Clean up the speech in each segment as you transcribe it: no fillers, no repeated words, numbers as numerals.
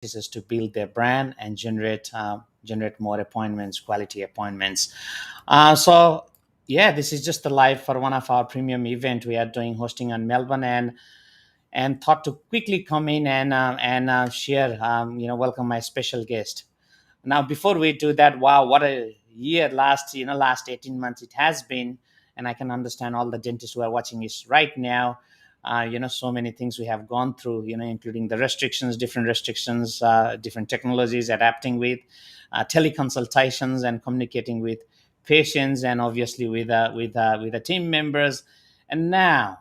practices to build their brand and generate more appointments, quality appointments. So yeah, this is just the live for one of our premium event we are doing hosting on Melbourne, and thought to quickly come in and share, welcome my special guest. Now, before we do that, wow, what a year last 18 months it has been. And I can understand all the dentists who are watching this right now. So many things we have gone through, including the restrictions, different technologies adapting with, teleconsultations and communicating with patients, and obviously with the team members. And now,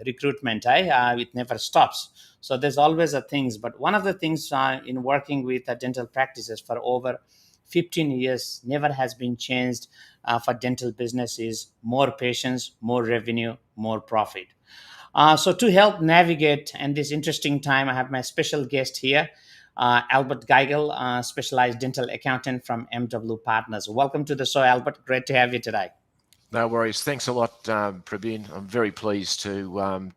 recruitment, it never stops. So there's always a things, but one of the things in working with dental practices for over 15 years never has been changed for dental business is more patients, more revenue, more profit. So to help navigate and this interesting time, I have my special guest here, Albert Gigl, specialized dental accountant from MW Partners. Welcome to the show, Albert. Great to have you today. No worries. Thanks a lot, Prabin. I'm very pleased to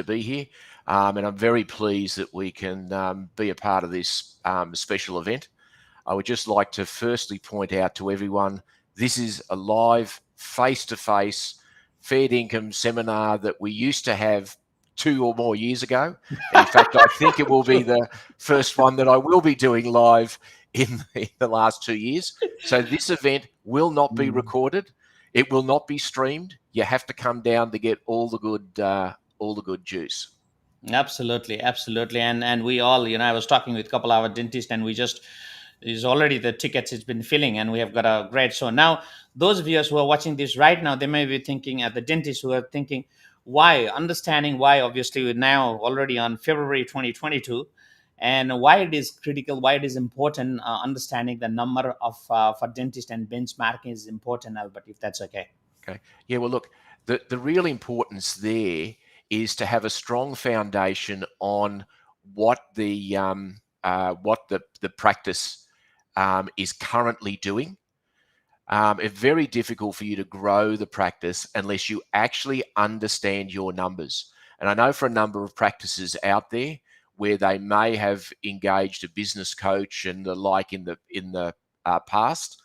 be here, and I'm very pleased that we can be a part of this special event. I would just like to firstly point out to everyone, this is a live, face-to-face, fair income seminar that we used to have 2 or more years ago. And in fact, I think it will be the first one that I will be doing live in the last 2 years. So this event will not be recorded. It will not be streamed. You have to come down to get all the good juice. Absolutely, absolutely, and we all, I was talking with a couple of our dentists, and we just is already the tickets it's been filling, and we have got a great show. Now, those viewers who are watching this right now, they may be thinking, at the dentists who are thinking, why, understanding why, obviously, we're now already on February 2022, and why it is critical, why it is important, understanding the number of for dentist and benchmarking is important, Albert, if that's okay. Okay. Yeah. Well, look, the real importance there is to have a strong foundation on what the practice is currently doing. It's very difficult for you to grow the practice unless you actually understand your numbers. And I know for a number of practices out there where they may have engaged a business coach and the like in the past,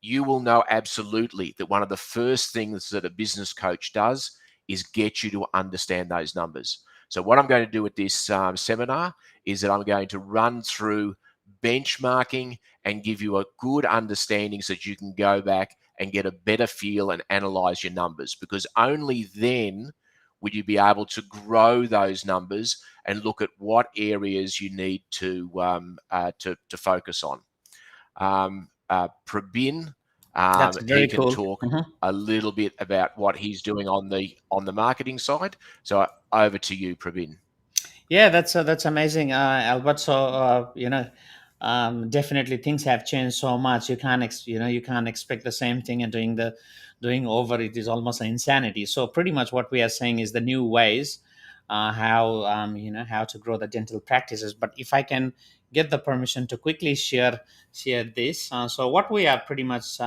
you will know absolutely that one of the first things that a business coach does is get you to understand those numbers. So what I'm going to do with this seminar is that I'm going to run through benchmarking and give you a good understanding so that you can go back and get a better feel and analyze your numbers, because only then would you be able to grow those numbers and look at what areas you need to focus on. Prabin, That's he very can cool. talk a little bit about what he's doing on the marketing side. So over to you, Prabin. Yeah, that's amazing, Albert. So definitely things have changed so much. You can't expect the same thing and doing over it is almost an insanity. So pretty much what we are saying is the new ways, how to grow the dental practices. But if I can get the permission to quickly share this, so what we are pretty much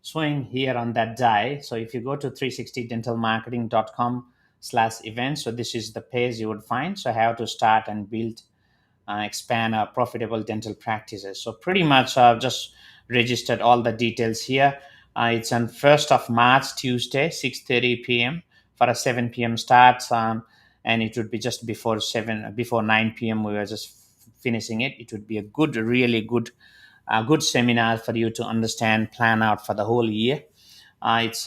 showing here on that die. So if you go to 360dentalmarketing.com/events, so this is the page you would find. So how to start and build, expand profitable dental practices. So pretty much just registered all the details here. It's on 1st of March, Tuesday, 6:30 p.m. for a 7 p.m. start, and it would be just before 9 p.m. We were just finishing it. It would be a good, really good seminar for you to understand, plan out for the whole year. It's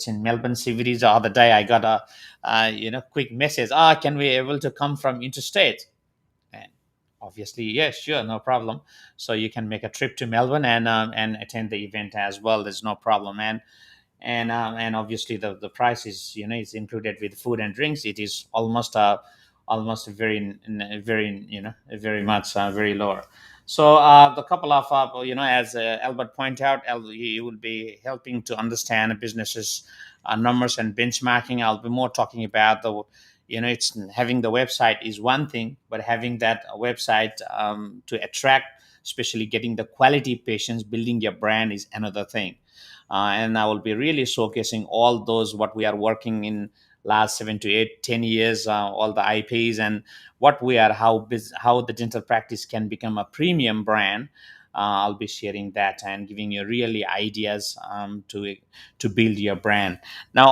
in Melbourne CBD. The other day I got a quick message. Can we able to come from interstate? And obviously, yes, sure, no problem. So you can make a trip to Melbourne and attend the event as well. There's no problem. And obviously the price is it's included with food and drinks. It is almost very much very lower. So the couple of as Albert pointed out, he will be helping to understand businesses numbers and benchmarking. I'll be more talking about the it's having the website is one thing, but having that website to attract, especially getting the quality patients, building your brand is another thing. And I will be really showcasing all those what we are working in last 7 to 8, 10 years, all the IPs and what we are, how the dental practice can become a premium brand. I'll be sharing that and giving you really ideas to build your brand. Now,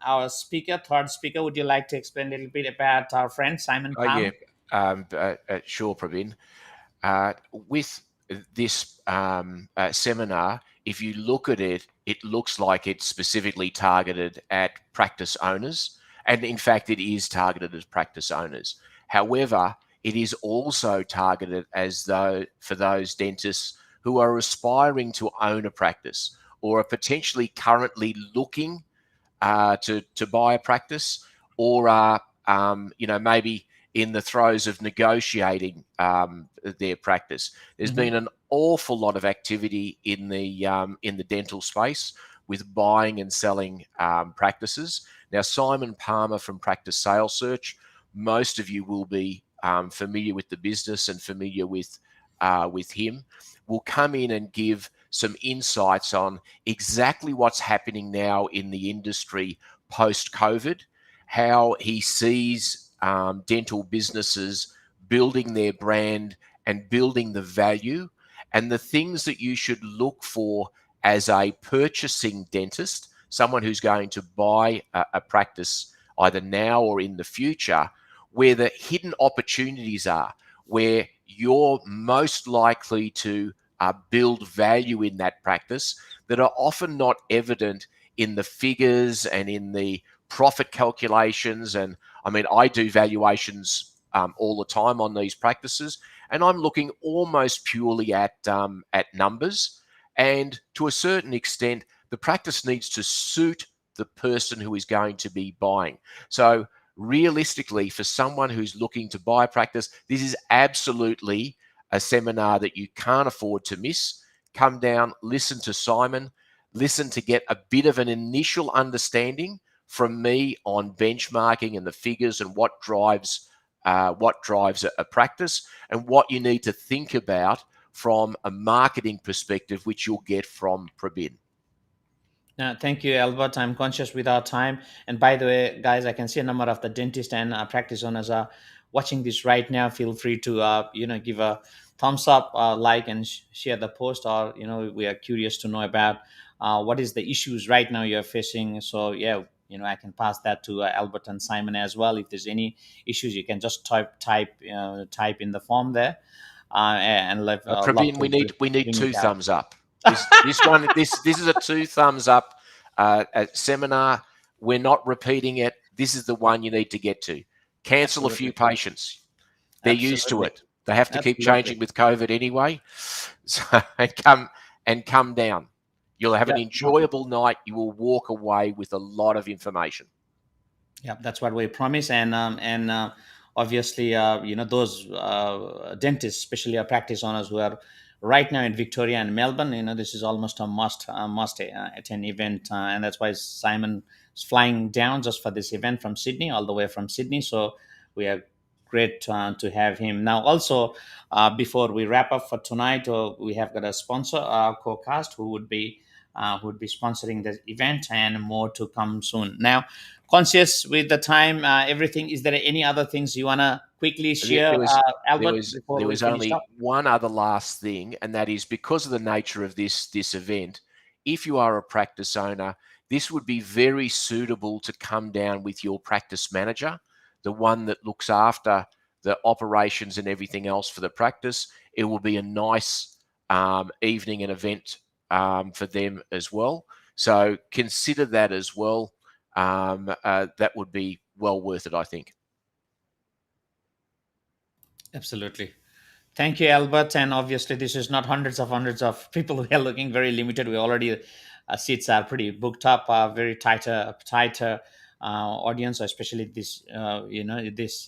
our third speaker, would you like to explain a little bit about our friend Simon Oh yeah, Palmer? sure, Prabin. With this seminar, if you look at it, it looks like it's specifically targeted at practice owners. And in fact, it is targeted at practice owners. However, it is also targeted as though for those dentists who are aspiring to own a practice or are potentially currently looking to buy a practice, or are maybe in the throes of negotiating their practice. There's Hmm. been an awful lot of activity in the dental space with buying and selling practices. Now, Simon Palmer from Practice Sales Search, most of you will be familiar with the business and familiar with him, will come in and give some insights on exactly what's happening now in the industry post COVID, how he sees dental businesses building their brand and building the value, and the things that you should look for as a purchasing dentist, someone who's going to buy a practice either now or in the future, where the hidden opportunities are, where you're most likely to build value in that practice that are often not evident in the figures and in the profit calculations. And I mean, I do valuations all the time on these practices, and I'm looking almost purely at numbers. And to a certain extent, the practice needs to suit the person who is going to be buying. So realistically, for someone who's looking to buy a practice, this is absolutely a seminar that you can't afford to miss. Come down, listen to Simon, listen to get a bit of an initial understanding from me on benchmarking and the figures and what drives a practice, and what you need to think about from a marketing perspective, which you'll get from Prabin. Thank you, Albert. I'm conscious with our time. And by the way, guys, I can see a number of the dentist and practice owners are watching this right now. Feel free to give a thumbs up, like, and share the post. Or we are curious to know about what is the issues right now you're facing. So yeah, I can pass that to Albert and Simon as well. If there's any issues, you can just type in the form there, and love Prabin, to we need bring it two out. thumbs up. This is a two thumbs up seminar. We're not repeating it. This is the Yeah, one you need to get to. Cancel a few absolutely, patients. They're used to absolutely. it. They have to keep Absolutely. changing with COVID anyway. So and come down. You'll have an Yep. enjoyable night. You will walk away with a lot of information. Yep. That's what we promise. And obviously, those dentists, especially our practice owners who are right now in Victoria and Melbourne, this is almost a must attend event, and that's why Simon is flying down just for this event from Sydney, all the way from Sydney. So we are great to have him. Now, also, before we wrap up for tonight, we have got a sponsor, CoCast, who would be sponsoring the event, and more to come soon. Now, conscious with the time, everything. Is there any other things you wanna quickly There, share, there was there Albert, was before there we was finish only up? one other last thing, and that is because of the nature of this event. If you are a practice owner, this would be very suitable to come down with your practice manager, the one that looks after the operations and everything else for the practice. It will be a nice evening and event for them as well. So consider that as well. That would be well worth it, I think. Absolutely. Thank you, Albert. And obviously, this is not hundreds of people. We are looking very limited. We already seats are pretty booked up. Very tighter audience, especially this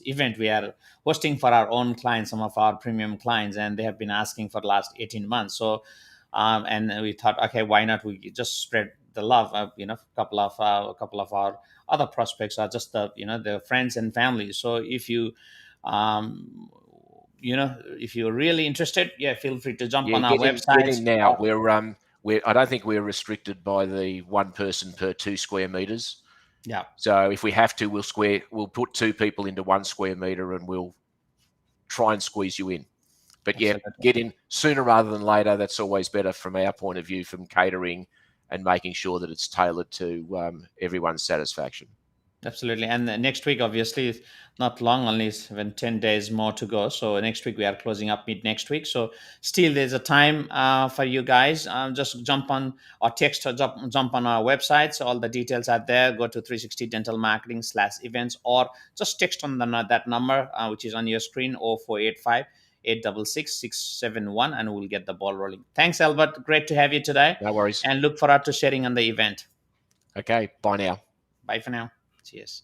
event we are hosting for our own clients, some of our premium clients, and they have been asking for the last 18 months. So, and we thought, okay, why not we just spread the love? A couple of our other prospects are just the friends and family. So um, if you're really interested, yeah, feel free to jump Yeah, on our get website. in now. We're I don't think we're restricted by the one person per 2 square meters. Yeah, So if we have to, we'll put two people into 1 square meter and we'll try and squeeze you in. But yeah, absolutely. get in sooner rather than later. That's always better from our point of view, from catering and making sure that it's tailored to everyone's satisfaction. Absolutely. And next week, obviously, is not long, only when 10 days more to go. So next week, we are closing up mid next week. So still, there's a time for you guys. Just jump on or text or jump on our website. So all the details are there. Go to 360 Dental Marketing /events, or just text on that number, which is on your screen, 0485 866 671, and we'll get the ball rolling. Thanks, Albert. Great to have you today. No worries. And look forward to sharing on the event. Okay, bye now. Bye for now. Cheers.